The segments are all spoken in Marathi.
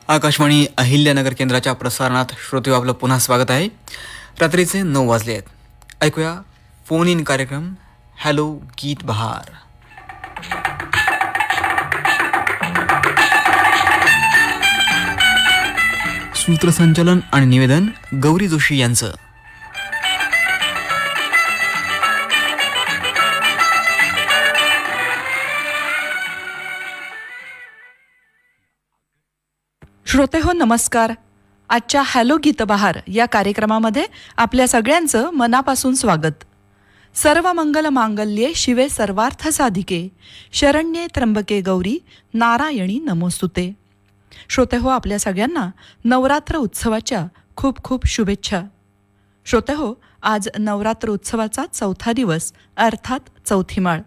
आकाशवाणी अहिल्यानगर केंद्राच्या प्रसारणात श्रोते आपलं पुन्हा स्वागत आहे. रात्रीचे 9 वाजले आहेत. ऐकूया फोन इन कार्यक्रम हॅलो गीत बहार. सूत्रसंचालन आणि निवेदन गौरी जोशी यांचं. श्रोते हो नमस्कार. आजच्या हॅलो गीतबहार या कार्यक्रमामध्ये आपल्या सगळ्यांचं मनापासून स्वागत. सर्व मंगल मांगल्ये शिवे सर्वार्थ साधिके शरण्ये त्र्यंबके गौरी नारायणी नमोस्तुते. श्रोते हो आपल्या सगळ्यांना नवरात्र उत्सवाच्या खूप खूप शुभेच्छा. श्रोते हो आज नवरात्र उत्सवाचा 4था दिवस अर्थात चौथी माळ.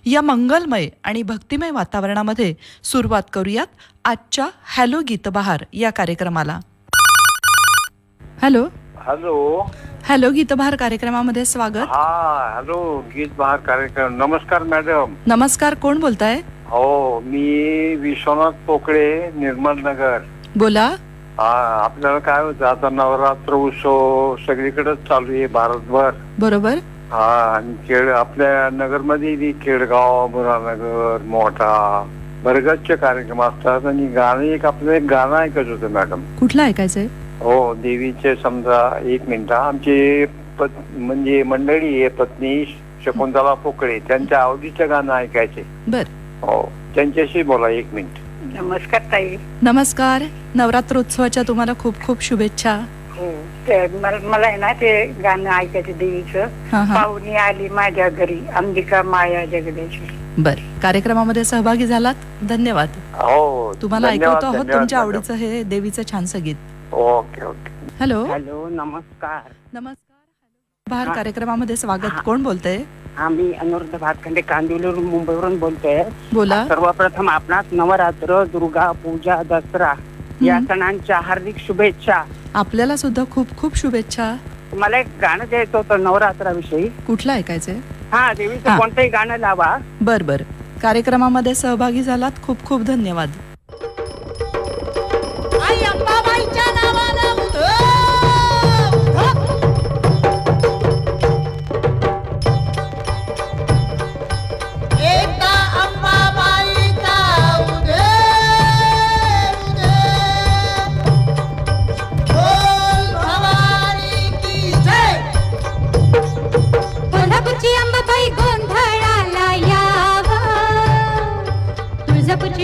या मंगलमय आणि भक्तिमय वातावरणामध्ये सुरुवात करूयात आजच्या हॅलो गीतबहार या कार्यक्रमाला. हॅलो हॅलो हॅलो गीतबहार कार्यक्रमामध्ये स्वागत. हा हॅलो गीत बहार कार्यक्रम. नमस्कार मॅडम. नमस्कार. कोण बोलताय? हो मी विश्वनाथ पोकळे निर्मल नगर. बोला. आपल्याला काय होतं आता नवरात्र उत्सव सगळीकडेच चालू आहे भारतभर. बरोबर. हा आणि खेळ आपल्या नगरमध्ये खेडगाव बुरानगर मोठा बरगतचे कार्यक्रम असतात आणि गाणं एक गाणं ऐकत होतं मॅडम. कुठलं ऐकायचंय? हो देवीचे समजा 1 मिनिट. आमचे म्हणजे मंडळी आहे पत्नी शकुंतला पोकळे त्यांच्या आवडीचं गाणं ऐकायचे. बर. हो त्यांच्याशी बोला 1 मिनिट. नमस्कार ताई. नमस्कार. नवरात्र उत्सवाच्या तुम्हाला खूप खूप शुभेच्छा. हो मला आहे ना ते गाणं ऐकायचं देवीचं. पाहुणी आली माझ्या घरी अंबिका माया जगदेश्वरी. बर. कार्यक्रमामध्ये सहभागी झालात धन्यवाद. हो तुम्हाला ऐकवतो आहोत तुमच्या आवडीचं हे देवीचं छानसं गीत. Okay okay. हॅलो हॅलो नमस्कार. नमस्कार. बहार कार्यक्रमामध्ये स्वागत. कोण बोलतंय? आम्ही अनुरुद्ध भातखंडे कांदिवलीवरून मुंबईवरून बोलतोय. बोला. सर्वप्रथम आपणास नवरात्र दुर्गा पूजा दसरा या सणांच्या हार्दिक शुभेच्छा. आपल्याला सुद्धा खूप खूप शुभेच्छा. मला एक गाणं द्यायचं होतं नवरात्राविषयी. कुठलं ऐकायचंय? हा देवीचं कोणतंही गाणं लावा. बर बर. कार्यक्रमामध्ये सहभागी झालात खूप खूप धन्यवाद.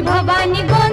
भवानी गो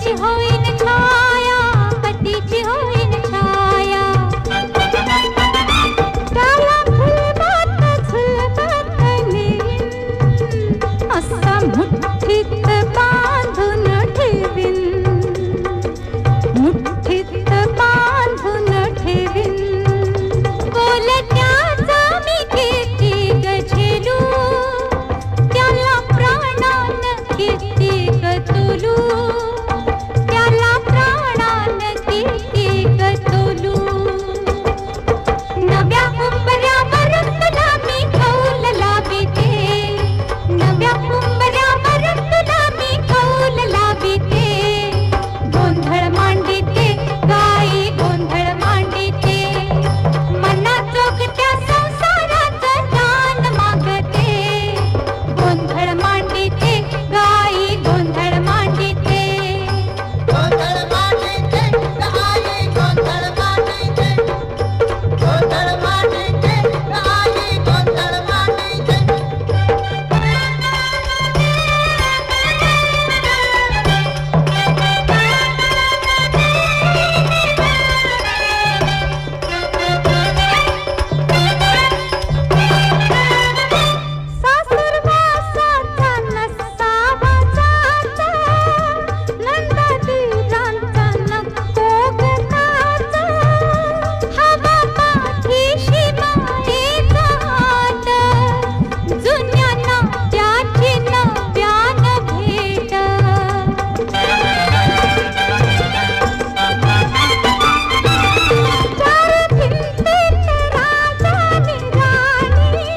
पतीची होईन छाया, पतीची होईन छाया. त्याला झुलवत झुलवत नेईन, असा मुठीत बांधून ठेवीन, मुठीत बांधून ठेवीन. बोलत्याचा मी किती गझेलू, त्याला प्राणान किती गतोलू, त्याला प्राणान किती गतोलू. नव्या उंबऱ्यावर तुला मी कौल लाविते, नव्या उंबऱ्यावर तुला मी कौल लाविते. गोंधळ मांडिते गाई, गोंधळ मांडिते, मनाचोगत्या संसाराचं दान मागते. गोंधळ मांडिते गाई, गोंधळ मांडिते. गोंधळ मांडिते गाई, गोंधळ मांडिते. गोंधळ मांडिते गाई, गोंधळ मांडिते. सासुरवासाचा नसावा जाचा, नंदादीरांचा नको गताचा. हवा पाठीशी मायेचा हात, जुन्या नात्याची नव्यान भेट. चार भिंतीत राजा राणी,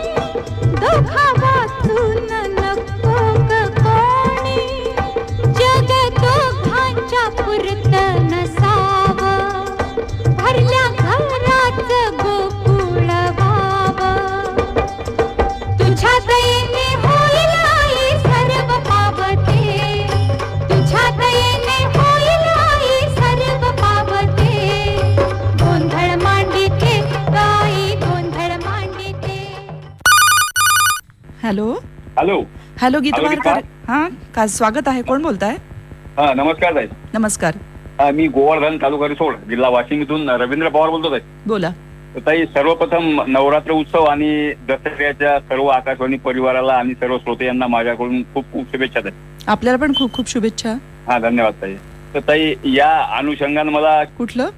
दोघा वाचून नको ग कोणी. जग दोघांच्या पुरतं नसावं, भरल्या घराचं गोकुळ व्हावं. तुझ्या दयेने होईल आई सर्व पावते, तुझ्या दयेने होईल आई सर्व पावते. गोंधळ मांडिते गाई, गोंधळ मांडिते. Hello hello. Hello Geetbahar Geetbahar. हा का स्वागत आहे. कोण बोलताय? हा नमस्कार ताई. नमस्कार, मी गोवर्धन तालुका रिसोड जिल्हा वाशिम इथून रवींद्र पवार बोलतो ताई. बोला. तर ताई सर्वप्रथम नवरात्र उत्सव आणि दसऱ्याच्या सर्व आकाशवाणी परिवाराला आणि सर्व श्रोते यांना माझ्याकडून खूप खूप शुभेच्छा ताई. आपल्याला पण खूप खूप शुभेच्छा. हा धन्यवाद ताई. तर ताई या अनुषंगाने मला कुठलं?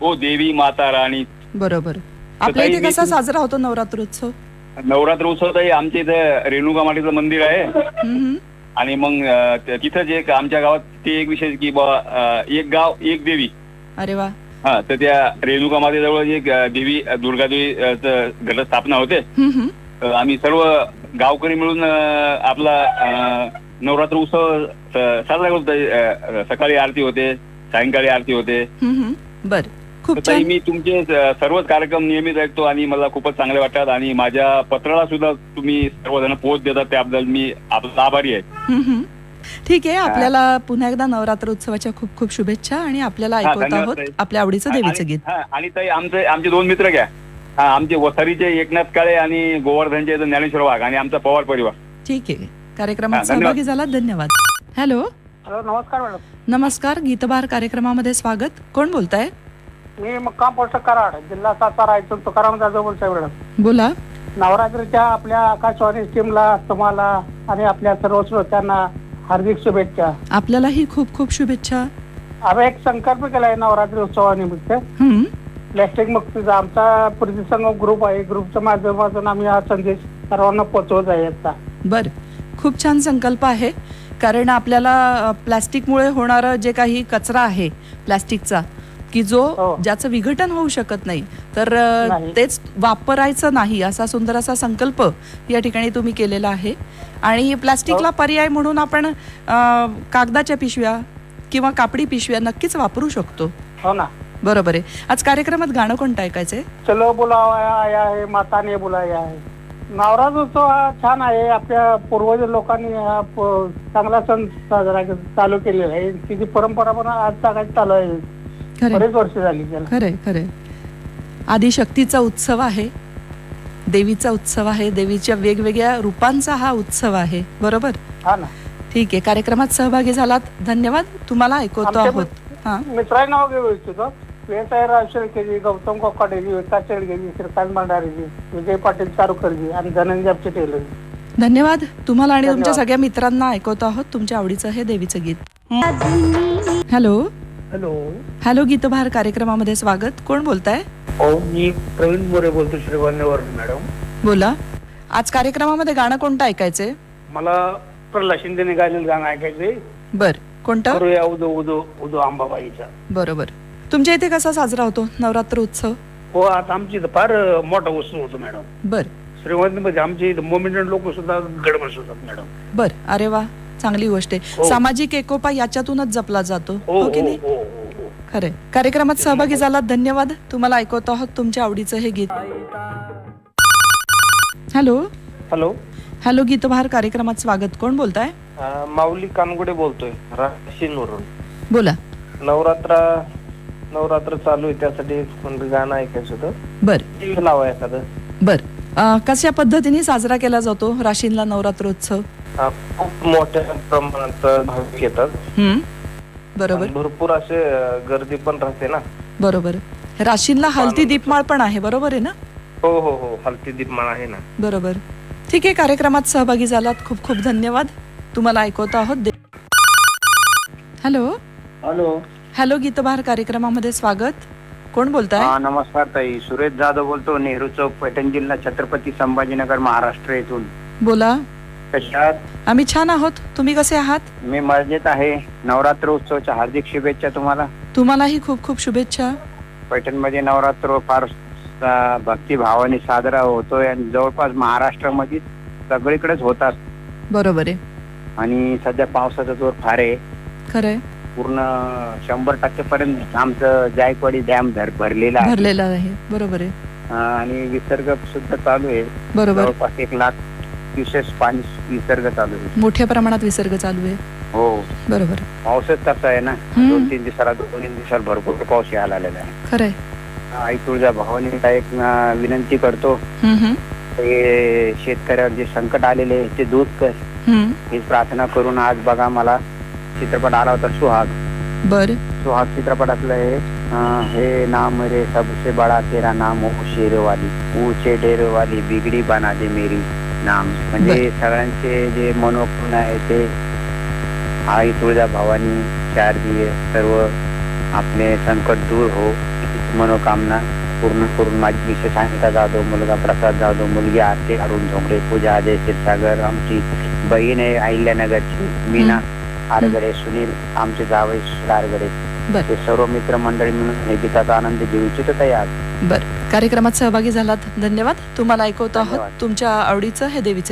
ओ देवी माता राणी. बरोबर. आपल्या ताई, इथे मी कसा तुम- साजरा होतो नवरात्रोत्सव? नवरात्र उत्सव ताई आमच्या इथे रेणुका मातेचं मंदिर आहे. हम्म. आणि मग तिथंच एक आमच्या गावात ते एक विशेष की एक गाव एक देवी. अरे वा. हा तर त्या रेणुका मातेजवळ एक देवी दुर्गादेवी घटस्थापना होते. हम्म. आम्ही सर्व गावकरी मिळून आपला नवरात्र उत्सव साजरा करतो. सकाळी आरती होते, सायंकाळी आरती होते. हम्म. बर, खूप तर ताई छान. मी तुमचे सर्वच कार्यक्रम नियमित ऐकतो आणि मला खूपच चांगले वाटतात आणि माझ्या पत्राला सुद्धा तुम्ही सर्वजण पोच देतात त्याबद्दल मी आपला आभारी आहे. हम्म. ठीक आहे, आपल्याला पुन्हा एकदा नवरात्र उत्सवाच्या खूप खूप शुभेच्छा आणि आपल्याला हा, ऐकवत धन्यवाद आहोत ताई. आपल्या आवडीचं देवीचं गीत. आणि ताई आमचे दोन मित्र घ्या. हा आमचे वसारीचे एकनाथ काळे आणि गोवर्धनचे ज्ञानेश्वर वाघ आणि आमचा पवार परिवार. ठीक आहे, कार्यक्रमात हा, धन्यवाद. सहभागी झाला, धन्यवाद. हॅलो. नमस्कार मॅडम. नमस्कार, गीतबहार कार्यक्रमामध्ये स्वागत. कोण बोलताय? मी मुक्काम पोस्ट कराड, जिल्हा सातारा इथून तुकाराम जाधव बोलतोय मॅडम. बोला. नवरात्रीच्या आपल्या आकाशवाणी टीमला, तुम्हाला आणि आपल्या सर्व श्रोत्यांना हार्दिक शुभेच्छा. आपल्यालाही खूप खूप शुभेच्छा. आम्ही एक संकल्प केलाय नवरात्री उत्सवानिमित्त, हम्म. प्लॅस्टिक मुक्तीचा. आमचा प्रतिसंघ ग्रुप आहे, ग्रुपच्या माध्यमातून आम्ही हा संदेश सर्वांना पोहोचवत आहे आता. बर, खूप छान संकल्प आहे. कारण आपल्याला प्लास्टिकमुळे होणारं जे काही कचरा आहे प्लास्टिकचा, की जो हो. ज्याचं विघटन होऊ शकत नाही, तर नाही. तेच वापरायचं नाही, असा सुंदर असा संकल्प या ठिकाणी तुम्ही केलेला आहे. आणि प्लास्टिकला पर्याय म्हणून आपण कागदाच्या पिशव्या किंवा कापडी पिशव्या नक्कीच वापरू शकतो. हो ना. बरोबर आहे. आज कार्यक्रमात गाणं कोणतं ऐकायचंय? चलो बुलाया आया है, माताने बुलाया है. नवरात्र उत्सव हा छान आहे. आपल्या पूर्वज लोकांनी हा चांगला सण साजरा चालू केलेला आहे. तिची परंपरा पण आज सगळ्यात चालू आहे. खरंय बरेच वर्ष झाली त्याला. खरंय खरंय. आदिशक्तीचा उत्सव आहे, देवीचा उत्सव आहे, देवीच्या वेगवेगळ्या रूपांचा हा उत्सव आहे. बरोबर. हा ना. ठीक आहे, कार्यक्रमात सहभागी झालात, धन्यवाद. तुम्हाला ऐकवतो आमच्या आहोत. हा मित्रांनी नाव घेऊ इच्छितो. व्यवसाय राव शेळकेजी, गौतम कोकाटेजी, विकास शेळकेजी, श्रीकांत भंडारीजी, विजय पाटील चारुकरजी आणि धनंजय आपचे टेलर. धन्यवाद तुम्हाला आणि तुमच्या धन्यवाद. सगळ्या मित्रांना ऐकवतो आहोत तुमच्या आवडीचं हे देवीचं गीत. हॅलो हॅलो, हॅलो गीतबहार कार्यक्रमामध्ये स्वागत. कोण बोलताय? मी प्रवीण मोरे बोलतो श्रीगोंद्यावरून. मॅडम, बोला. आज कार्यक्रमामध्ये गाणं कोणतं ऐकायचंय? मला प्रल्हाद शिंदेने गायलेलं गाणं ऐकायचंय. बर, कोणतं? करूया उदो उदो उदो अंबाबाईचा. बरोबर. तुमच्या इथे कसा साजरा होतो नवरात्र उत्सव? हो, आता आमची इथं फार मोठा उत्सव होतो मॅडम. बर श्रीगोंद्यामध्ये आमचे इथं मोमेंटन लोक सुद्धा गडबड होतात मॅडम. बर, अरे वा, चांगली गोष्ट आहे. हो. सामाजिक एकोपा याच्यातूनच जपला जातो, हो हो की हो नाही? हो हो. खरंय. कार्यक्रमात सहभागी झालात, धन्यवाद. तुम्हाला ऐकवतो आहोत तुमच्या आवडीचं हे गीत. हॅलो हॅलो, हॅलो गीतबहार कार्यक्रमात स्वागत. कोण बोलताय? माऊली कानगुडे बोलतोय राशीनवरून. बोला. नवरात्र चालू आहे, त्यासाठी गाणं ऐकायचं होतं. बर टीव्ही लावा एखादं. बर. कशा पद्धतीने साजरा केला जातो राशीनला नवरात्रोत्सव? खूप मोठ्या प्रमाणात भाविक येतात. बरोबर आणि भरपूर असे गर्दी पण राहते ना. बरोबर. राशीनला हलती दीपमाळ पण आहे, बरोबर आहे ना? हो हो हो, हलती दीपमाळ आहे ना. बरोबर. ठीक आहे, कार्यक्रमात सहभागी झालात, खूप खूप धन्यवाद. तुम्हाला ऐकवतो आहोत. हॅलो हॅलो, हॅलो गीतबहार कार्यक्रमामध्ये स्वागत. कोण बोलताय? नमस्कार ताई. सुरेश जाधव बोलतो, नेहरू चौक, पैठण जिल्हा, छत्रपती संभाजीनगर, महाराष्ट्र येथून. बोला. कशात? आम्ही छान आहोत, तुम्ही कसे आहात? मी मर्जेत आहे. नवरात्र उत्सवाच्या हार्दिक शुभेच्छा तुम्हाला. तुम्हालाही खूप खूप शुभेच्छा. पैठण मध्ये नवरात्र फार भक्तिभावाने साजरा होतोय आणि जवळपास महाराष्ट्रामध्ये सगळीकडेच होतात. बरोबर आहे. आणि सध्या पावसाचा जोर फार आहे. खरंय, पूर्ण 100% पर्यंत आमचं जायकवाडी डॅम भरलेला आहे. भरलेला आहे. बरोबर आहे. आणि विसर्ग सुद्धा चालू आहे. बरोबर. जवळपास 1 लाख क्युसेस पाणी विसर्ग चालू आहे. मोठ्या प्रमाणात विसर्ग चालू आहे. हो, बरोबर. पाऊसच तसा आहे ना. 2-3 दिवसाला भरपूर पाऊस यायला आलेला आहे. खरंय. आई तुळजा भवानीला एक विनंती करतो, हे शेतकऱ्यावर जे संकट आलेले आहे ते दूर कर, ही प्रार्थना करून. आज बघा, मला चित्रपट आला होता सुहाग. बर. सुहाग चित्रपटातलं हे नाम रे सबसे बडा तेरा नाम ओ शेरवाली, ऊंचे डेरवाली, बिगडी बना दे मेरी नाम. म्हणजे सगळ्यांचे जे मनोकामना आहे ते आई तुळजा भवानी शारदीय सर्व आपले संकट दूर हो, मनोकामना पूर्ण करून. माझी मिसेस अनिता जाधव, मुलगा प्रसाद जाधव, मुलगी आरती अरुण झोंगडे, पूजा अजय क्षीरसागर, आमची बहीण आहे अहिल्यानगरची मीना आरगडे, सुनील आमचे जावई आरगडे, ते सर्व मित्र मंडळी म्हणून हे गीताचा आनंद घेऊ इच्छित आहे आज. बर. कार्यक्रमात सहभागी झालात, धन्यवाद. तुम्हाला ऐकवतो आहोत तुमच्या आवडीचं हे देवीचं गीत.